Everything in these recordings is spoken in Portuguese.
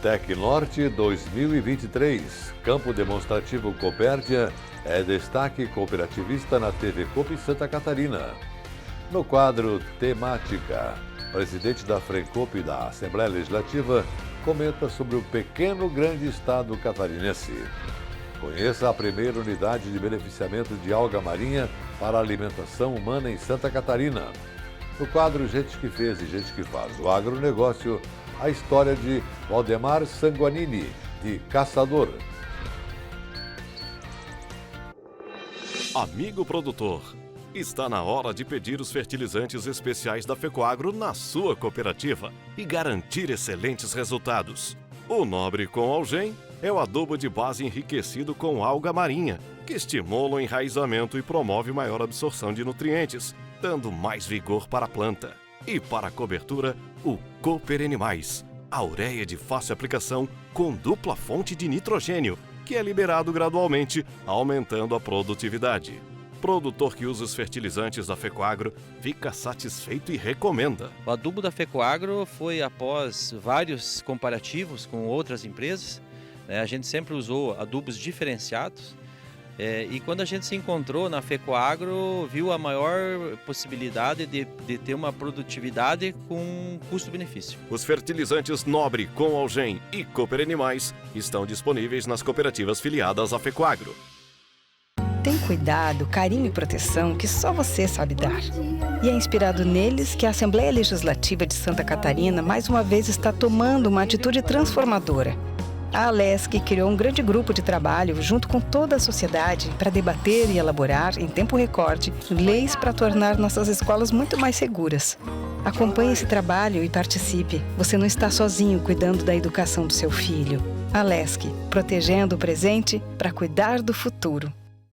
Tecnorte 2023, Campo Demonstrativo Copérdia, é destaque cooperativista na TV Coop Santa Catarina. No quadro Temática, o presidente da Frencop da Assembleia Legislativa comenta sobre o pequeno grande estado catarinense. Conheça a primeira unidade de beneficiamento de alga marinha para alimentação humana em Santa Catarina. No quadro Gente que Fez e Gente que Faz o Agronegócio, a história de Valdemar Sanguanini, de Caçador. Amigo produtor, está na hora de pedir os fertilizantes especiais da Fecoagro na sua cooperativa e garantir excelentes resultados. O Nobre com Algem é o adubo de base enriquecido com alga marinha, que estimula o enraizamento e promove maior absorção de nutrientes, dando mais vigor para a planta. E para a cobertura, o Cooper Animais, a ureia de fácil aplicação com dupla fonte de nitrogênio, que é liberado gradualmente, aumentando a produtividade. Produtor que usa os fertilizantes da Fecoagro fica satisfeito e recomenda. O adubo da Fecoagro foi após vários comparativos com outras empresas. A gente sempre usou adubos diferenciados. E quando a gente se encontrou na Fecoagro, viu a maior possibilidade de ter uma produtividade com custo-benefício. Os fertilizantes Nobre, com Algem e Cooper Animais estão disponíveis nas cooperativas filiadas à Fecoagro. Tem cuidado, carinho e proteção que só você sabe dar. E é inspirado neles que a Assembleia Legislativa de Santa Catarina mais uma vez está tomando uma atitude transformadora. A Alesc criou um grande grupo de trabalho junto com toda a sociedade para debater e elaborar, em tempo recorde, leis para tornar nossas escolas muito mais seguras. Acompanhe esse trabalho e participe. Você não está sozinho cuidando da educação do seu filho. Alesc, protegendo o presente para cuidar do futuro.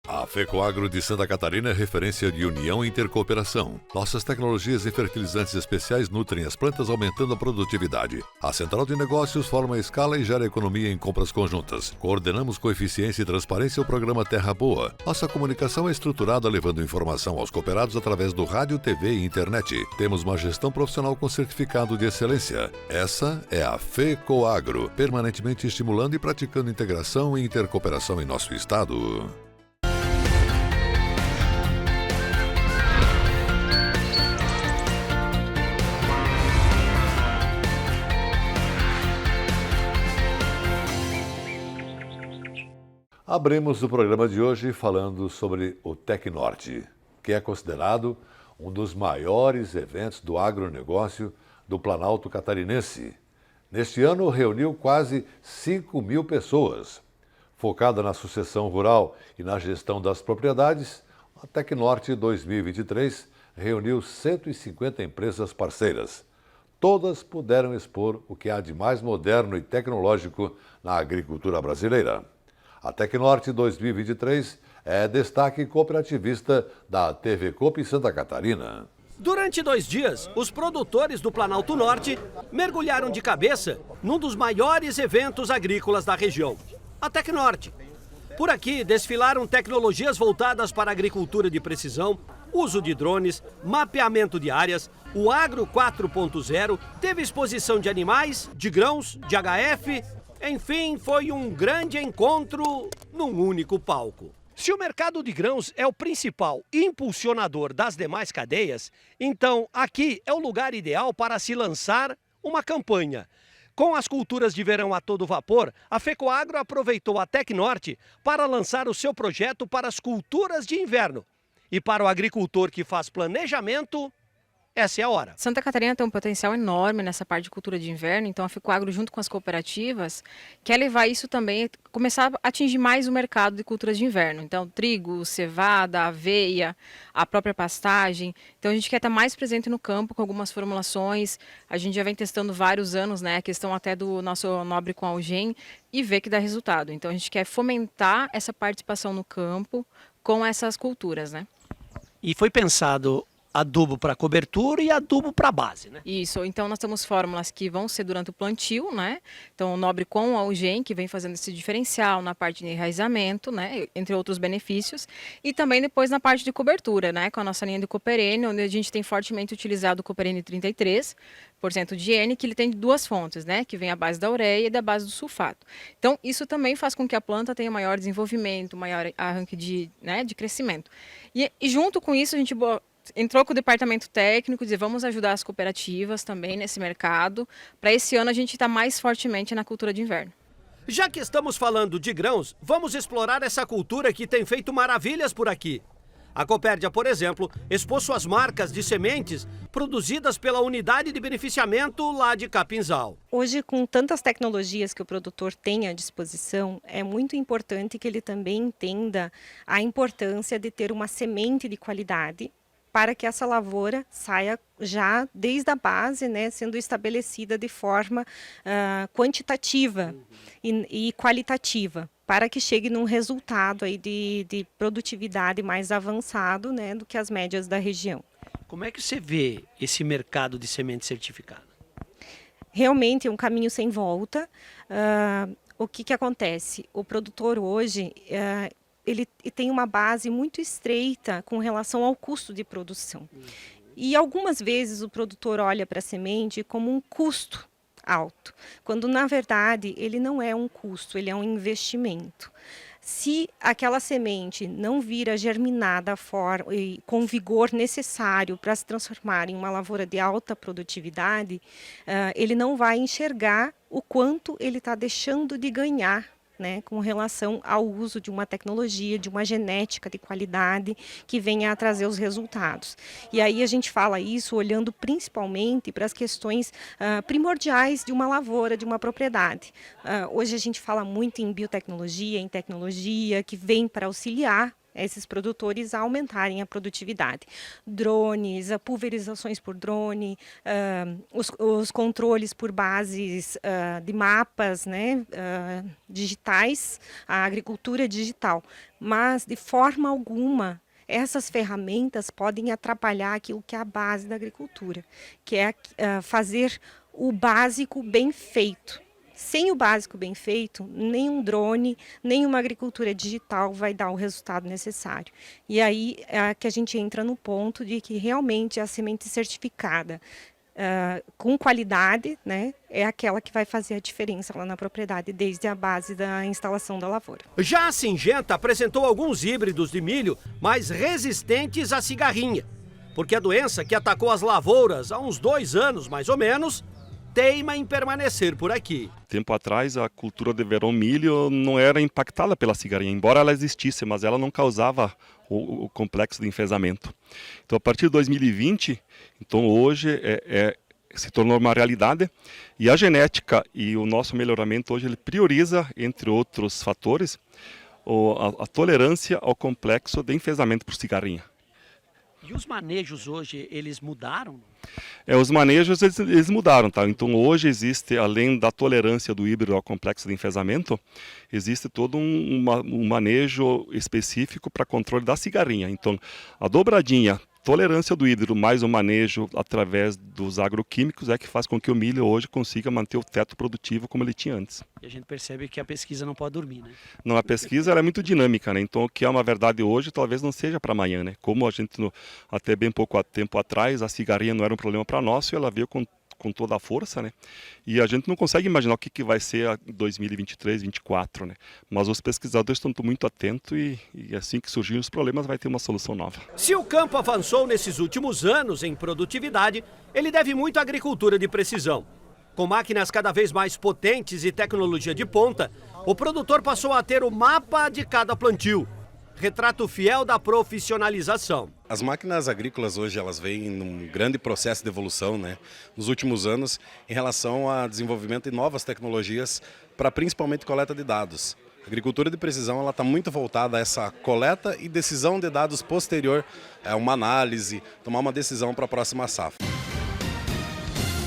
A Fecoagro de Santa Catarina é referência de união e intercooperação. Nossas tecnologias e fertilizantes especiais nutrem as plantas, aumentando a produtividade. A Central de Negócios forma a escala e gera economia em compras conjuntas. Coordenamos com eficiência e transparência o programa Terra Boa. Nossa comunicação é estruturada levando informação aos cooperados através do rádio, TV e internet. Temos uma gestão profissional com certificado de excelência. Essa é a Fecoagro, permanentemente estimulando e praticando integração e intercooperação em nosso estado. Abrimos o programa de hoje falando sobre o Tecnorte, que é considerado um dos maiores eventos do agronegócio do Planalto Catarinense. Neste ano, reuniu quase 5.000 pessoas. Focada na sucessão rural e na gestão das propriedades, a Tecnorte 2023 reuniu 150 empresas parceiras. Todas puderam expor o que há de mais moderno e tecnológico na agricultura brasileira. A Tecnorte 2023 é destaque cooperativista da TV Coop Santa Catarina. Durante 2 dias, os produtores do Planalto Norte mergulharam de cabeça num dos maiores eventos agrícolas da região, a Tecnorte. Por aqui, desfilaram tecnologias voltadas para a agricultura de precisão, uso de drones, mapeamento de áreas, o Agro 4.0, teve exposição de animais, de grãos, de HF... Enfim, foi um grande encontro num único palco. Se o mercado de grãos é o principal impulsionador das demais cadeias, então aqui é o lugar ideal para se lançar uma campanha. Com as culturas de verão a todo vapor, a Fecoagro aproveitou a Tecnorte para lançar o seu projeto para as culturas de inverno. E para o agricultor que faz planejamento, essa é a hora. Santa Catarina tem um potencial enorme nessa parte de cultura de inverno, então a Fecoagro, junto com as cooperativas, quer levar isso também, começar a atingir mais o mercado de culturas de inverno. Então, trigo, cevada, aveia, a própria pastagem. Então, a gente quer estar mais presente no campo com algumas formulações. A gente já vem testando vários anos, né, a questão até do nosso Nobre com Algem, e ver que dá resultado. Então, a gente quer fomentar essa participação no campo com essas culturas, né? E foi pensado Adubo para cobertura e adubo para base, né? Isso, então nós temos fórmulas que vão ser durante o plantio, né? Então o Nobre com o Algem, que vem fazendo esse diferencial na parte de enraizamento, né? Entre outros benefícios. E também depois na parte de cobertura, né? Com a nossa linha de Cooperene, onde a gente tem fortemente utilizado o Cooperene 33% de N, que ele tem duas fontes, né? Que vem a base da ureia e da base do sulfato. Então isso também faz com que a planta tenha maior desenvolvimento, maior arranque de crescimento. E junto com isso a gente entrou com o departamento técnico, dizer, vamos ajudar as cooperativas também nesse mercado. Para esse ano a gente está mais fortemente na cultura de inverno. Já que estamos falando de grãos, vamos explorar essa cultura que tem feito maravilhas por aqui. A Copérdia, por exemplo, expôs suas marcas de sementes produzidas pela unidade de beneficiamento lá de Capinzal. Hoje, com tantas tecnologias que o produtor tem à disposição, é muito importante que ele também entenda a importância de ter uma semente de qualidade para que essa lavoura saia já desde a base, né, sendo estabelecida de forma quantitativa e qualitativa, para que chegue num resultado aí de produtividade mais avançado, né, do que as médias da região. Como é que você vê esse mercado de semente certificada? Realmente é um caminho sem volta. O que acontece? O produtor hoje ele tem uma base muito estreita com relação ao custo de produção. E algumas vezes o produtor olha para a semente como um custo alto, quando na verdade ele não é um custo, ele é um investimento. Se aquela semente não vir a germinar da forma e com o vigor necessário para se transformar em uma lavoura de alta produtividade, ele não vai enxergar o quanto ele está deixando de ganhar, né, com relação ao uso de uma tecnologia, de uma genética de qualidade que venha a trazer os resultados. E aí a gente fala isso olhando principalmente para as questões primordiais de uma lavoura, de uma propriedade. Hoje a gente fala muito em biotecnologia, em tecnologia que vem para auxiliar esses produtores a aumentarem a produtividade. Drones, pulverizações por drone, os controles por bases de mapas, né, digitais, a agricultura digital. Mas, de forma alguma, essas ferramentas podem atrapalhar aquilo que é a base da agricultura, que é fazer o básico bem feito. Sem o básico bem feito, nem um drone, nem uma agricultura digital vai dar o resultado necessário. E aí é que a gente entra no ponto de que realmente a semente certificada com qualidade, né, é aquela que vai fazer a diferença lá na propriedade, desde a base da instalação da lavoura. Já a Syngenta apresentou alguns híbridos de milho mais resistentes à cigarrinha, porque a doença que atacou as lavouras há uns 2 anos, mais ou menos, teima em permanecer por aqui. Tempo atrás, a cultura de verão milho não era impactada pela cigarrinha, embora ela existisse, mas ela não causava o complexo de enfesamento. Então, a partir de 2020, então hoje se tornou uma realidade e a genética e o nosso melhoramento hoje ele prioriza, entre outros fatores, a tolerância ao complexo de enfesamento por cigarrinha. E os manejos hoje, eles mudaram? Os manejos eles mudaram, tá? Então hoje existe, além da tolerância do híbrido ao complexo de enfesamento, existe todo um manejo específico para controle da cigarrinha. Então a dobradinha, tolerância do híbrido mais o manejo através dos agroquímicos é que faz com que o milho hoje consiga manter o teto produtivo como ele tinha antes. E a gente percebe que a pesquisa não pode dormir, né? Não, a pesquisa ela é muito dinâmica, né? Então o que é uma verdade hoje talvez não seja para amanhã, né? Como a gente até bem pouco tempo atrás a cigarrinha não era um problema para nós e ela veio com toda a força, né? E a gente não consegue imaginar o que vai ser a 2023, 2024, né? Mas os pesquisadores estão muito atentos e assim que surgirem os problemas vai ter uma solução nova. Se o campo avançou nesses últimos anos em produtividade, ele deve muito à agricultura de precisão. Com máquinas cada vez mais potentes e tecnologia de ponta, o produtor passou a ter o mapa de cada plantio. Retrato fiel da profissionalização. As máquinas agrícolas hoje elas vêm num grande processo de evolução, né, nos últimos anos em relação ao desenvolvimento de novas tecnologias para principalmente coleta de dados. A agricultura de precisão ela está muito voltada a essa coleta e decisão de dados posterior, uma análise, tomar uma decisão para a próxima safra.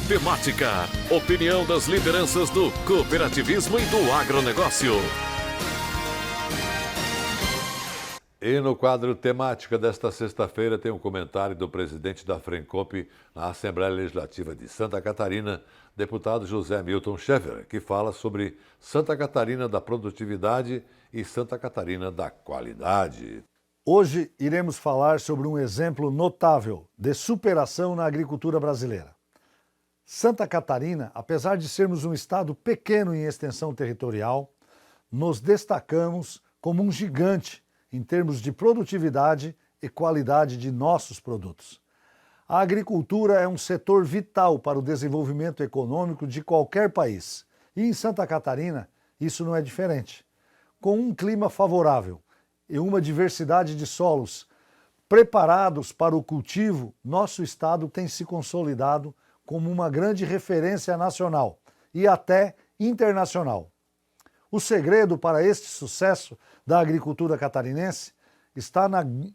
Temática, opinião das lideranças do cooperativismo e do agronegócio. E no quadro temática desta sexta-feira tem um comentário do presidente da Frencop na Assembleia Legislativa de Santa Catarina, deputado José Milton Schaeffer, que fala sobre Santa Catarina da produtividade e Santa Catarina da qualidade. Hoje iremos falar sobre um exemplo notável de superação na agricultura brasileira. Santa Catarina, apesar de sermos um estado pequeno em extensão territorial, nos destacamos como um gigante em termos de produtividade e qualidade de nossos produtos. A agricultura é um setor vital para o desenvolvimento econômico de qualquer país. E em Santa Catarina, isso não é diferente. Com um clima favorável e uma diversidade de solos preparados para o cultivo, nosso estado tem se consolidado como uma grande referência nacional e até internacional. O segredo para este sucesso da agricultura catarinense está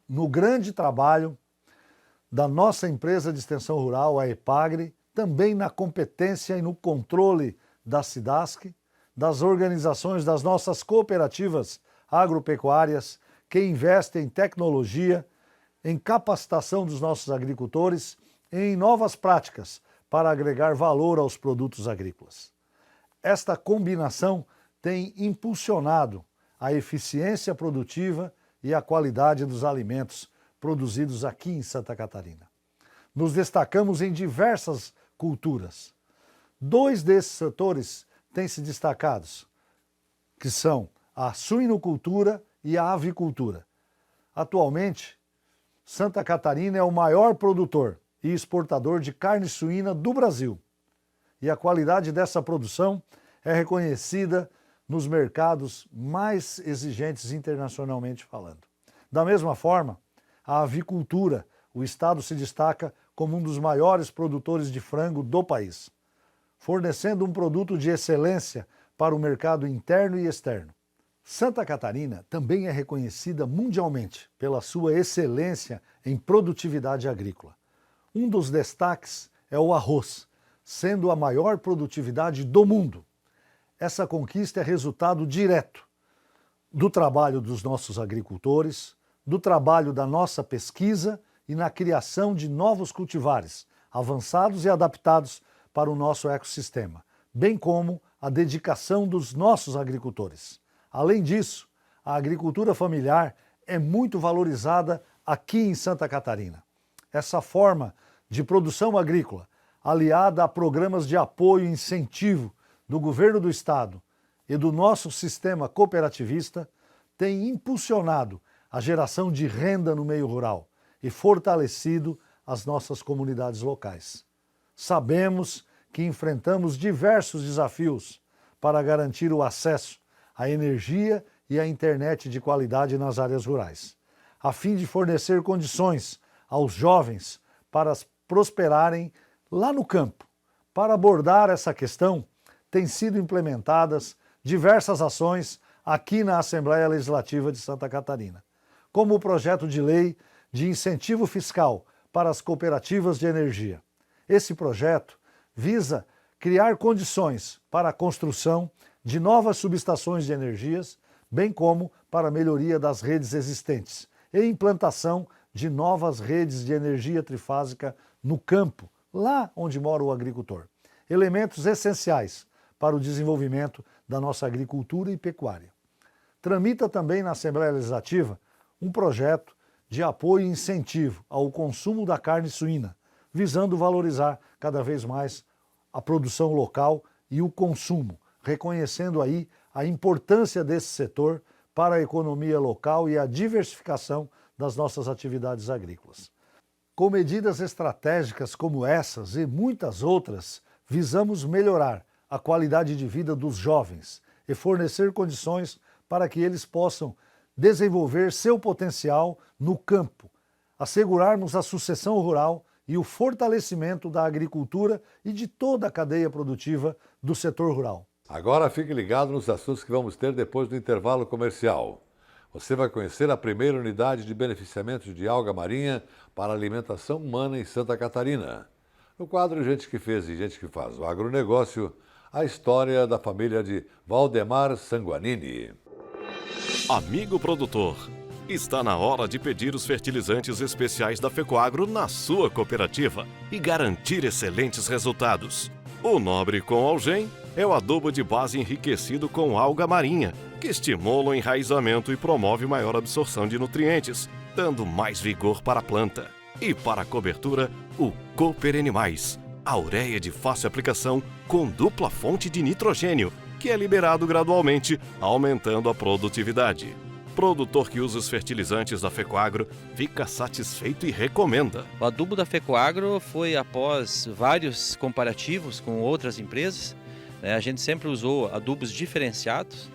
no grande trabalho da nossa empresa de extensão rural, a EPAGRE, também na competência e no controle da SIDASC, das organizações das nossas cooperativas agropecuárias que investem em tecnologia, em capacitação dos nossos agricultores e em novas práticas para agregar valor aos produtos agrícolas. Esta combinação tem impulsionado a eficiência produtiva e a qualidade dos alimentos produzidos aqui em Santa Catarina. Nos destacamos em diversas culturas. 2 desses setores têm se destacados, que são a suinocultura e a avicultura. Atualmente, Santa Catarina é o maior produtor e exportador de carne suína do Brasil. E a qualidade dessa produção é reconhecida nos mercados mais exigentes internacionalmente falando. Da mesma forma, a avicultura, o estado se destaca como um dos maiores produtores de frango do país, fornecendo um produto de excelência para o mercado interno e externo. Santa Catarina também é reconhecida mundialmente pela sua excelência em produtividade agrícola. Um dos destaques é o arroz, sendo a maior produtividade do mundo. Essa conquista é resultado direto do trabalho dos nossos agricultores, do trabalho da nossa pesquisa e na criação de novos cultivares, avançados e adaptados para o nosso ecossistema, bem como a dedicação dos nossos agricultores. Além disso, a agricultura familiar é muito valorizada aqui em Santa Catarina. Essa forma de produção agrícola, aliada a programas de apoio e incentivo do governo do estado e do nosso sistema cooperativista, tem impulsionado a geração de renda no meio rural e fortalecido as nossas comunidades locais. Sabemos que enfrentamos diversos desafios para garantir o acesso à energia e à internet de qualidade nas áreas rurais, a fim de fornecer condições aos jovens para prosperarem lá no campo. Para abordar essa questão, têm sido implementadas diversas ações aqui na Assembleia Legislativa de Santa Catarina, como o projeto de lei de incentivo fiscal para as cooperativas de energia. Esse projeto visa criar condições para a construção de novas subestações de energias, bem como para a melhoria das redes existentes e implantação de novas redes de energia trifásica no campo, lá onde mora o agricultor. Elementos essenciais para o desenvolvimento da nossa agricultura e pecuária. Tramita também na Assembleia Legislativa um projeto de apoio e incentivo ao consumo da carne suína, visando valorizar cada vez mais a produção local e o consumo, reconhecendo aí a importância desse setor para a economia local e a diversificação das nossas atividades agrícolas. Com medidas estratégicas como essas e muitas outras, visamos melhorar a qualidade de vida dos jovens e fornecer condições para que eles possam desenvolver seu potencial no campo, assegurarmos a sucessão rural e o fortalecimento da agricultura e de toda a cadeia produtiva do setor rural. Agora fique ligado nos assuntos que vamos ter depois do intervalo comercial. Você vai conhecer a primeira unidade de beneficiamento de alga marinha para alimentação humana em Santa Catarina. No quadro Gente que Fez e Gente que Faz o Agronegócio, a história da família de Valdemar Sanguanini. Amigo produtor, Está na hora de pedir os fertilizantes especiais da Fecoagro na sua cooperativa e garantir excelentes resultados. O Nobre com Algem é o adubo de base enriquecido com alga marinha, que estimula o enraizamento e promove maior absorção de nutrientes, dando mais vigor para a planta. E para a cobertura, o Cooper Animais, a ureia de fácil aplicação com dupla fonte de nitrogênio, que é liberado gradualmente, aumentando a produtividade. Produtor que usa os fertilizantes da Fecoagro fica satisfeito e recomenda. O adubo da Fecoagro foi após vários comparativos com outras empresas. A gente sempre usou adubos diferenciados.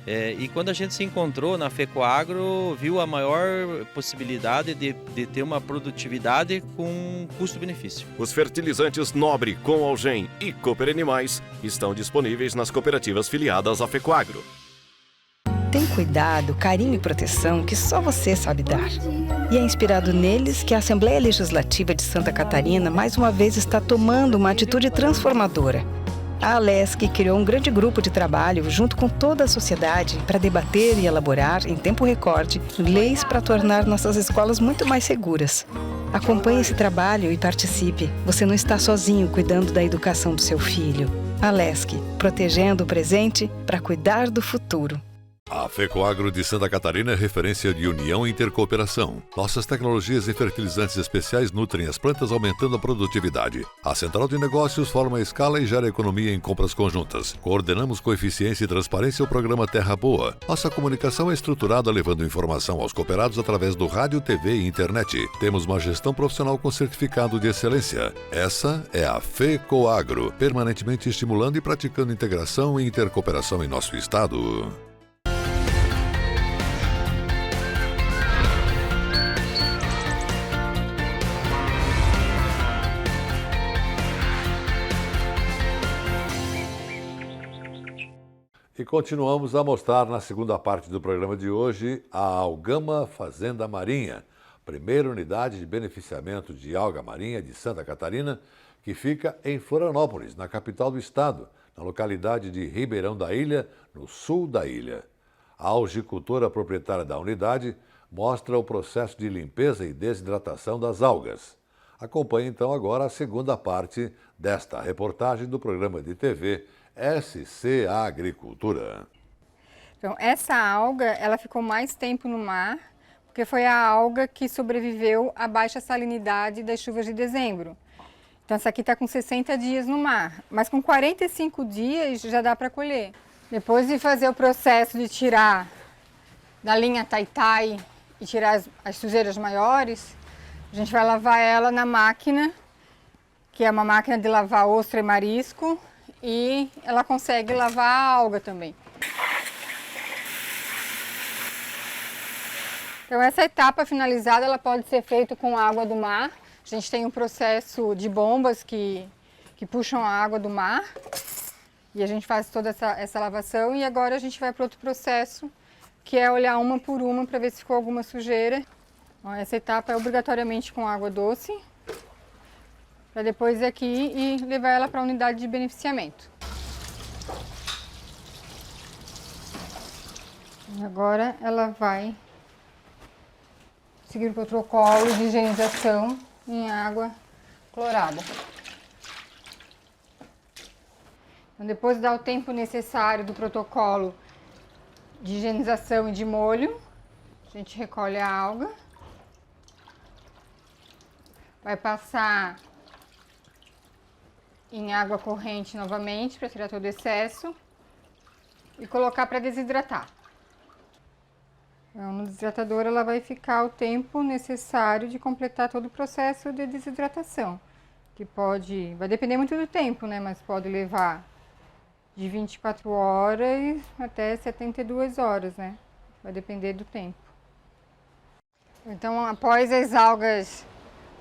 E quando a gente se encontrou na Fecoagro, viu a maior possibilidade de ter uma produtividade com custo-benefício. Os fertilizantes Nobre com Algem e Cooper Animais estão disponíveis nas cooperativas filiadas à Fecoagro. Tem cuidado, carinho e proteção que só você sabe dar. E é inspirado neles que a Assembleia Legislativa de Santa Catarina mais uma vez está tomando uma atitude transformadora. A Alesc criou um grande grupo de trabalho junto com toda a sociedade para debater e elaborar, em tempo recorde, leis para tornar nossas escolas muito mais seguras. Acompanhe esse trabalho e participe. Você não está sozinho cuidando da educação do seu filho. Alesc, protegendo o presente para cuidar do futuro. A Fecoagro de Santa Catarina é referência de união e intercooperação. Nossas tecnologias e fertilizantes especiais nutrem as plantas, aumentando a produtividade. A Central de Negócios forma a escala e gera economia em compras conjuntas. Coordenamos com eficiência e transparência o programa Terra Boa. Nossa comunicação é estruturada levando informação aos cooperados através do rádio, TV e internet. Temos uma gestão profissional com certificado de excelência. Essa é a Fecoagro, permanentemente estimulando e praticando integração e intercooperação em nosso estado. E continuamos a mostrar na segunda parte do programa de hoje a Algama Fazenda Marinha, primeira unidade de beneficiamento de alga marinha de Santa Catarina, que fica em Florianópolis, na capital do estado, na localidade de Ribeirão da Ilha, no sul da ilha. A algicultora proprietária da unidade mostra o processo de limpeza e desidratação das algas. Acompanhe então agora a segunda parte desta reportagem do programa de TV SC Agricultura. Então, essa alga, ela ficou mais tempo no mar, porque foi a alga que sobreviveu à baixa salinidade das chuvas de dezembro. Então, essa aqui está com 60 dias no mar, mas com 45 dias já dá para colher. Depois de fazer o processo de tirar da linha tai-tai e tirar as sujeiras maiores, a gente vai lavar ela na máquina, que é uma máquina de lavar ostra e marisco, e ela consegue lavar a alga também. Então essa etapa finalizada ela pode ser feita com água do mar. A gente tem um processo de bombas que puxam a água do mar e a gente faz toda essa lavação e agora a gente vai para outro processo que é olhar uma por uma para ver se ficou alguma sujeira. Bom, essa etapa é obrigatoriamente com água doce, para depois ir aqui e levar ela para a unidade de beneficiamento. E agora ela vai seguir o protocolo de higienização em água clorada. Então, depois de dar o tempo necessário do protocolo de higienização e de molho, a gente recolhe a alga, vai passar em água corrente novamente para tirar todo o excesso e colocar para desidratar. Então, no desidratador ela vai ficar o tempo necessário de completar todo o processo de desidratação, que vai depender muito do tempo, né? Mas pode levar de 24 horas até 72 horas, né? Vai depender do tempo. Então, após as algas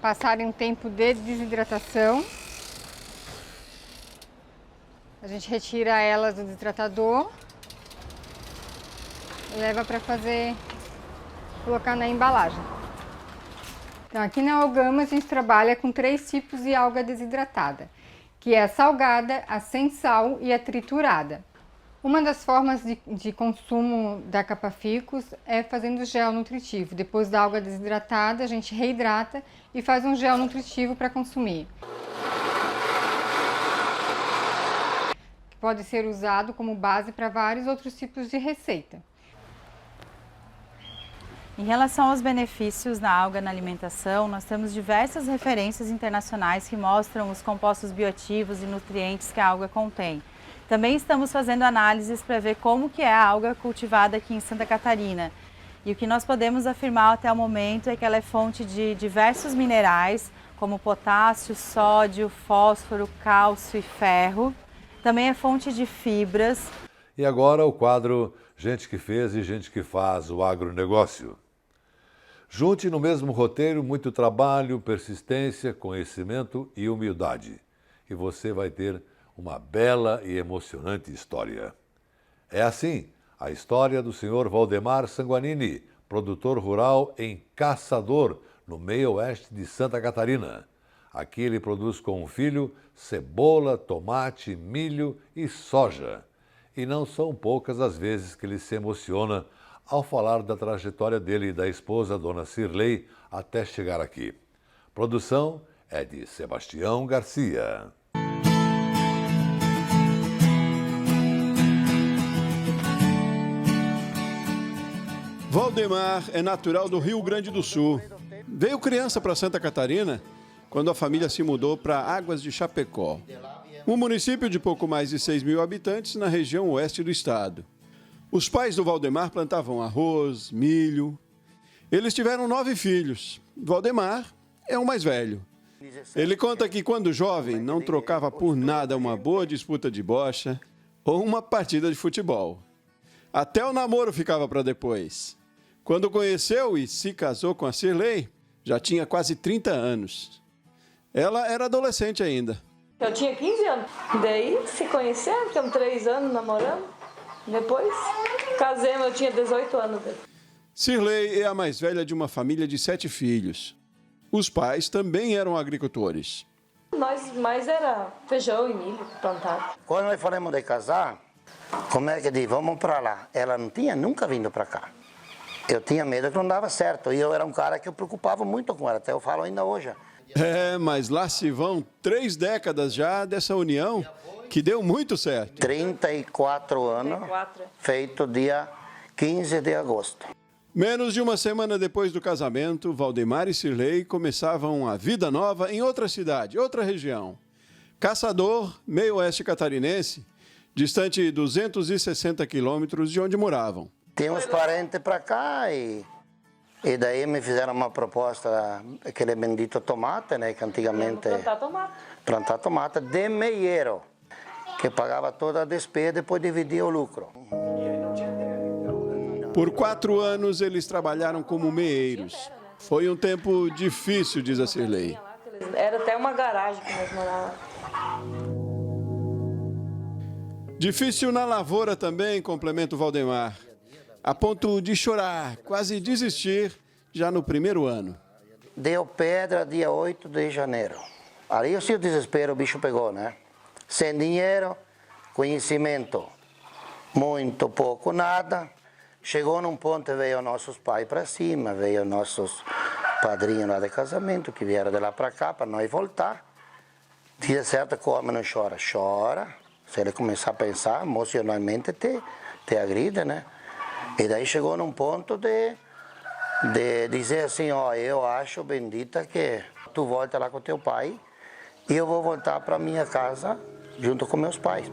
passarem um tempo de desidratação, a gente retira elas do desidratador e leva para colocar na embalagem. Então aqui na Algama a gente trabalha com 3 tipos de alga desidratada, que é a salgada, a sem sal e a triturada. Uma das formas de consumo da Capa-Ficus é fazendo gel nutritivo. Depois da alga desidratada, a gente reidrata e faz um gel nutritivo para consumir. Pode ser usado como base para vários outros tipos de receita. Em relação aos benefícios da alga na alimentação, nós temos diversas referências internacionais que mostram os compostos bioativos e nutrientes que a alga contém. Também estamos fazendo análises para ver como que é a alga cultivada aqui em Santa Catarina. E o que nós podemos afirmar até o momento é que ela é fonte de diversos minerais, como potássio, sódio, fósforo, cálcio e ferro. Também é fonte de fibras. E agora o quadro Gente que Fez e Gente que Faz o Agronegócio. Junte no mesmo roteiro muito trabalho, persistência, conhecimento e humildade. E você vai ter uma bela e emocionante história. É assim a história do senhor Valdemar Sanguanini, produtor rural em Caçador, no meio-oeste de Santa Catarina. Aqui ele produz com um filho cebola, tomate, milho e soja. E não são poucas as vezes que ele se emociona ao falar da trajetória dele e da esposa, Dona Cirlei, até chegar aqui. Produção é de Sebastião Garcia. Valdemar é natural do Rio Grande do Sul. Veio criança para Santa Catarina quando a família se mudou para Águas de Chapecó, um município de pouco mais de 6.000 habitantes na região oeste do estado. Os pais do Valdemar plantavam arroz, milho. Eles tiveram 9 filhos. Valdemar é o mais velho. Ele conta que quando jovem não trocava por nada uma boa disputa de bocha ou uma partida de futebol. Até o namoro ficava para depois. Quando conheceu e se casou com a Cirlei, já tinha quase 30 anos. Ela era adolescente ainda. Eu tinha 15 anos. Daí se conhecemos, ficamos 3 anos namorando. Depois casemos, eu tinha 18 anos. Cirlei é a mais velha de uma família de 7 filhos. Os pais também eram agricultores. Nós mais era feijão e milho plantado. Quando nós falamos de casar, como é que diz, vamos para lá. Ela não tinha nunca vindo para cá. Eu tinha medo que não dava certo. E eu era um cara que eu preocupava muito com ela, até eu falo ainda hoje. É, mas lá se vão 3 décadas já dessa união que deu muito certo. 34 anos, feito dia 15 de agosto. Menos de uma semana depois do casamento, Valdemar e Cirlei começavam a vida nova em outra cidade, outra região. Caçador, meio-oeste catarinense, distante 260 quilômetros de onde moravam. Tem uns parentes para cá e daí me fizeram uma proposta, aquele bendito tomate, né, que antigamente... Plantar tomate de meieiro, que pagava toda a despesa e depois dividia o lucro. Por 4 anos eles trabalharam como meeiros. Foi um tempo difícil, diz a Cirlei. Era até uma garagem que nós morávamos. Difícil na lavoura também, complementa o Valdemar. A ponto de chorar, quase desistir, já no primeiro ano. Deu pedra dia 8 de janeiro. Ali eu sei o desespero, o bicho pegou, né? Sem dinheiro, conhecimento, muito pouco, nada. Chegou num ponto, veio nossos pais para cima, veio nossos padrinhos lá de casamento, que vieram de lá para cá, para nós voltar. Dia certo, come, não chora. Chora, se ele começar a pensar, emocionalmente te agride, né? E daí chegou num ponto de dizer assim, ó, eu acho, bendita, que tu volta lá com teu pai e eu vou voltar para minha casa junto com meus pais.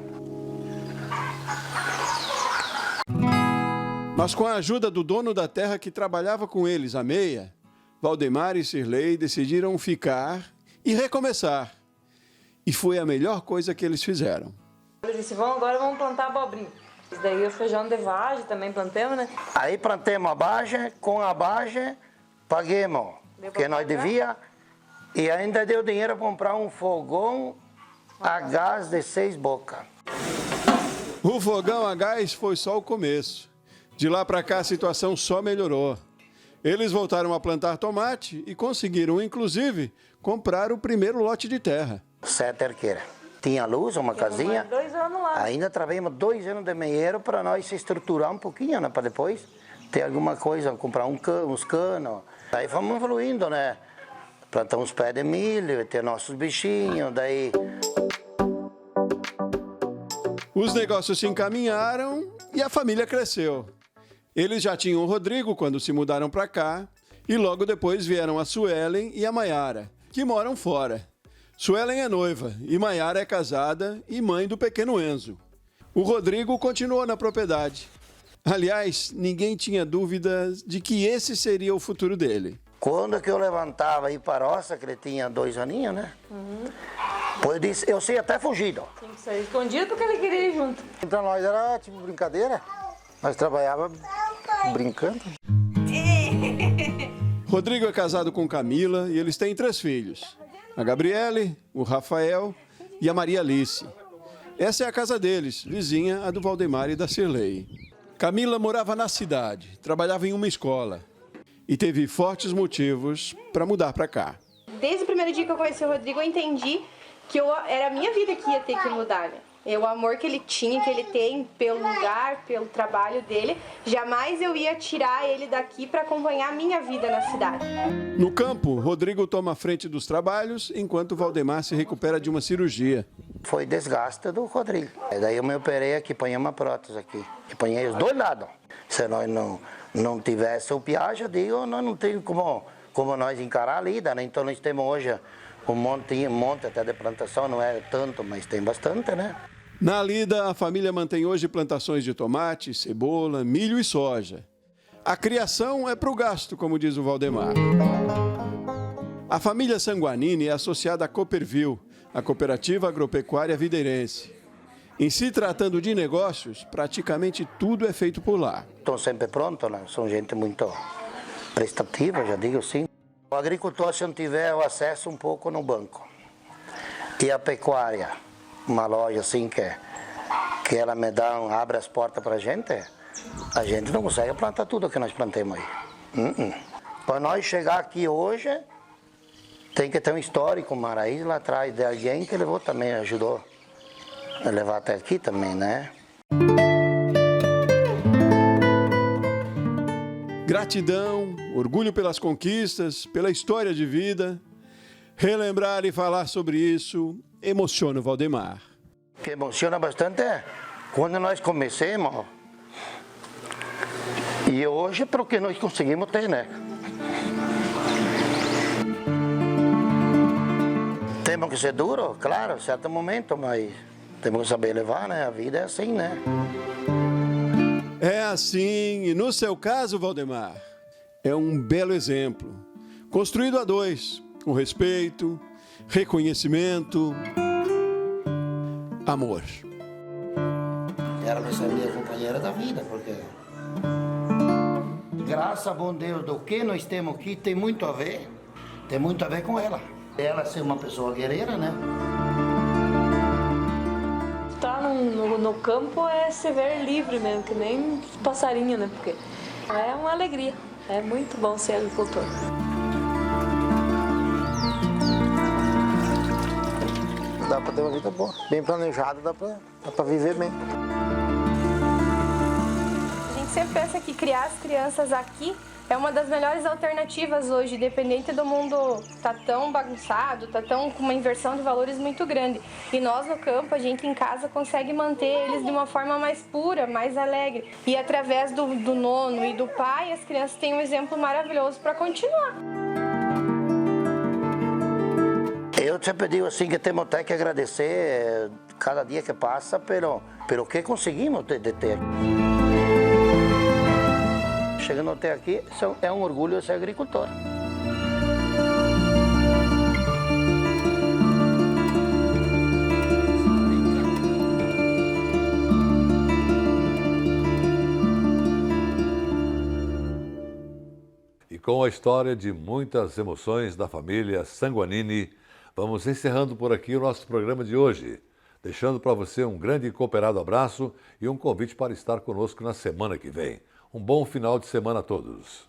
Mas com a ajuda do dono da terra que trabalhava com eles, a meia, Valdemar e Cirlei decidiram ficar e recomeçar. E foi a melhor coisa que eles fizeram. Eles disseram, agora vamos plantar abobrinha. Daí o feijão de vagem também plantemos, né? Aí plantemos a vagem, com a vagem paguemos, que nós devia, e ainda deu dinheiro para comprar um fogão a gás de 6 bocas. O fogão a gás foi só o começo. De lá para cá a situação só melhorou. Eles voltaram a plantar tomate e conseguiram, inclusive, comprar o primeiro lote de terra. 7 arqueiras. Tinha luz, uma casinha. 2 anos lá. Ainda trabalhamos 2 anos de meieiro para nós se estruturar um pouquinho, né? Para depois ter alguma coisa, comprar uns canos. Daí fomos evoluindo, né? Plantar uns pés de milho, ter nossos bichinhos, daí... Os negócios se encaminharam e a família cresceu. Eles já tinham o Rodrigo quando se mudaram para cá e logo depois vieram a Suelen e a Maiara, que moram fora. Suelen é noiva e Maiara é casada e mãe do pequeno Enzo. O Rodrigo continuou na propriedade. Aliás, ninguém tinha dúvidas de que esse seria o futuro dele. Quando que eu levantava aí para a roça, que ele tinha 2 aninhos, né? Pois eu disse, eu sei até fugido. Tinha que sair escondido porque ele queria ir junto. Para nós era tipo brincadeira. Nós trabalhávamos brincando. Rodrigo é casado com Camila e eles têm 3 filhos. A Gabriele, o Rafael e a Maria Alice. Essa é a casa deles, vizinha a do Valdemar e da Cirlei. Camila morava na cidade, trabalhava em uma escola e teve fortes motivos para mudar para cá. Desde o primeiro dia que eu conheci o Rodrigo, eu entendi que era a minha vida que ia ter que mudar, né? O amor que ele tinha, que ele tem pelo lugar, pelo trabalho dele, jamais eu ia tirar ele daqui para acompanhar a minha vida na cidade. No campo, Rodrigo toma a frente dos trabalhos, enquanto Valdemar se recupera de uma cirurgia. Foi desgaste do Rodrigo. Daí eu me operei aqui, ponhei uma prótese aqui. E ponhei os 2 lados. Se nós não tivesse o piagem, eu digo, nós não temos como nós encarar a lida, né? Então nós temos hoje um monte até de plantação, não é tanto, mas tem bastante, né? Na lida, a família mantém hoje plantações de tomate, cebola, milho e soja. A criação é para o gasto, como diz o Valdemar. A família Sanguanini é associada à Cooperville, a Cooperativa Agropecuária Videirense. Em se tratando de negócios, praticamente tudo é feito por lá. Estão sempre prontos, né? São gente muito prestativa, já digo assim. O agricultor, se não tiver o acesso um pouco no banco, e a pecuária, uma loja assim que ela abre as portas para a gente não consegue plantar tudo que nós plantemos aí. Para nós chegar aqui hoje, tem que ter um histórico, uma raiz lá atrás de alguém que levou também, ajudou a levar até aqui também, né? Gratidão, orgulho pelas conquistas, pela história de vida. Relembrar e falar sobre isso emociona o Valdemar. O que emociona bastante é quando nós comecemos e hoje para o que nós conseguimos ter, né? Temos que ser duro, claro, em certo momento, mas temos que saber levar, né? A vida é assim, né? É assim, e no seu caso, Valdemar, é um belo exemplo. Construído a 2, com respeito, reconhecimento, amor. Ela vai ser minha companheira da vida, porque graças a bom Deus, do que nós temos aqui tem muito a ver com ela. Ela ser uma pessoa guerreira, né? Estar no campo é se ver livre mesmo, que nem passarinho, né? Porque é uma alegria, é muito bom ser agricultor. Dá para ter uma vida boa, bem planejada, dá para viver bem. A gente sempre pensa que criar as crianças aqui é uma das melhores alternativas hoje, independente do mundo tá tão bagunçado, tá tão com uma inversão de valores muito grande. E nós no campo, a gente em casa consegue manter eles de uma forma mais pura, mais alegre. E através do nono e do pai, as crianças têm um exemplo maravilhoso para continuar. Eu sempre digo assim que temos até que agradecer cada dia que passa pelo que conseguimos de ter. Chegando até aqui, é um orgulho ser agricultor. E com a história de muitas emoções da família Sanguanini, vamos encerrando por aqui o nosso programa de hoje, deixando para você um grande e cooperado abraço e um convite para estar conosco na semana que vem. Um bom final de semana a todos.